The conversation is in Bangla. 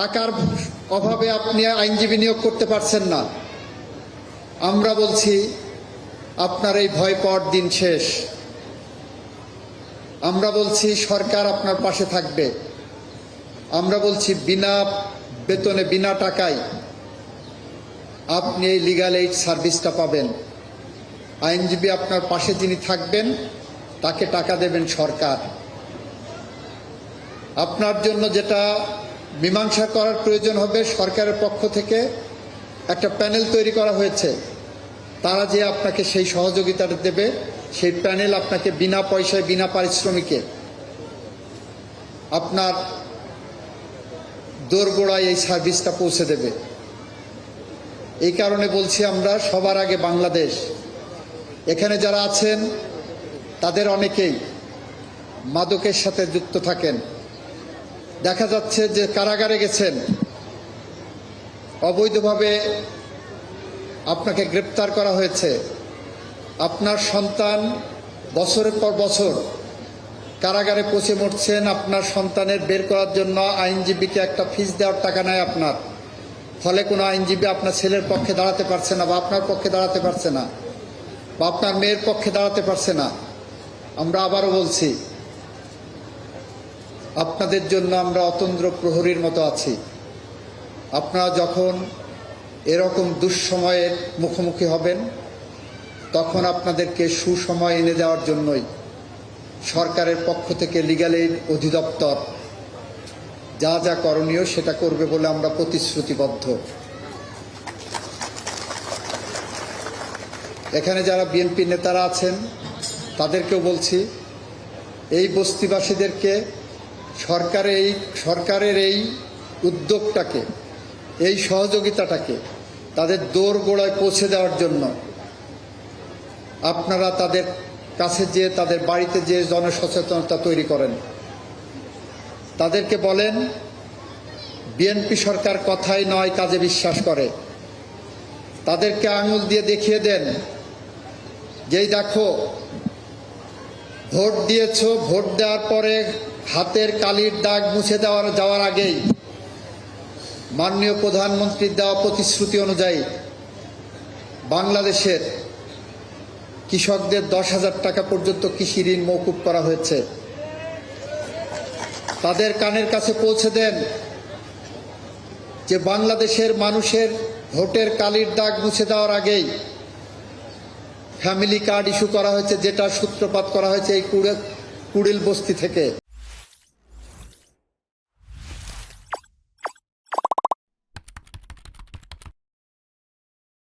টাকার অভাবে আপনি আইনজীবী নিয়োগ করতে পারছেন না। আমরা বলছি আপনার এই ভয় পাওয়ার দিন শেষ। আমরা বলছি সরকার আপনার পাশে থাকবে। আমরা বলছি বিনা বেতনে বিনা টাকায় আপনি এই লিগ্যাল এইড সার্ভিসটা পাবেন। আইনজীবী আপনার পাশে যিনি থাকবেন তাকে টাকা দেবেন সরকার। আপনার জন্য যেটা মীমাংসা করার প্রয়োজন হবে, সরকারের পক্ষ থেকে একটা প্যানেল তৈরি করা হয়েছে। তারা যে আপনাকে সেই সহযোগিতাটা দেবে, সেই প্যানেল আপনাকে বিনা পয়সায় বিনা পারিশ্রমিকে আপনার দোরগোড়ায় এই সার্ভিসটা পৌঁছে দেবে। এই কারণে বলছি আমরা সবার আগে বাংলাদেশ। এখানে যারা আছেন তাদের অনেকেই মাদকের সাথে যুক্ত থাকেন। দেখা যাচ্ছে যে কারাগারে গেছেন, অবৈধভাবে আপনাকে গ্রেপ্তার করা হয়েছে। আপনার সন্তান বছরের পর বছর কারাগারে পচে মরছেন। আপনার সন্তানের বের করার জন্য আইনজীবীকে একটা ফিস দেওয়ার টাকা নেয় আপনার। ফলে কোনো আইনজীবী আপনার ছেলের পক্ষে দাঁড়াতে পারছে না, বা আপনার পক্ষে দাঁড়াতে পারছে না, বা আপনার মেয়ের পক্ষে দাঁড়াতে পারছে না। আমরা আবারও বলছি, আপনাদের জন্য আমরা অতন্দ্র প্রহরীর মতো আছি। আপনারা যখন এরকম দুঃসময়ের মুখোমুখি হবেন, তখন আপনাদেরকে সুসময় এনে দেওয়ার জন্যই সরকারের পক্ষ থেকে লিগ্যাল এইড অধিদপ্তর যা যা করণীয় সেটা করবে বলে আমরা প্রতিশ্রুতিবদ্ধ। এখানে যারা বিএনপি নেতারা আছেন তাদেরকেও বলছি, এই বস্তিবাসীদেরকে সরকারের এই উদ্যোগটাকে, এই সহযোগিতাটাকে তাদের দোরগোড়ায় পৌঁছে দেওয়ার জন্য আপনারা তাদের কাছে যেয়ে, তাদের বাড়িতে যেয়ে জনসচেতনতা তৈরি করেন। তাদেরকে বলেন, বিএনপি সরকার কথায় নয় কাজে বিশ্বাস করে। তাদেরকে আঙুল দিয়ে দেখিয়ে দেন, যেই দেখো ভোট দিয়েছ, ভোট দেওয়ার পরে হাতের কালির দাগ মুছে যাওয়ার আগেই মাননীয় প্রধানমন্ত্রীর দেওয়া প্রতিশ্রুতি অনুযায়ী বাংলাদেশের কৃষকদের 10,000 টাকা পর্যন্ত কৃষি ঋণ মওকুফ করা হয়েছে। তাদের কানের কাছে পৌঁছে দেন যে বাংলাদেশের মানুষের ভোটের কালির দাগ মুছে দেওয়ার আগেই ফ্যামিলি কার্ড ইস্যু করা হয়েছে, যেটা সূত্রপাত করা হয়েছে এই কুড়িল বস্তি থেকে।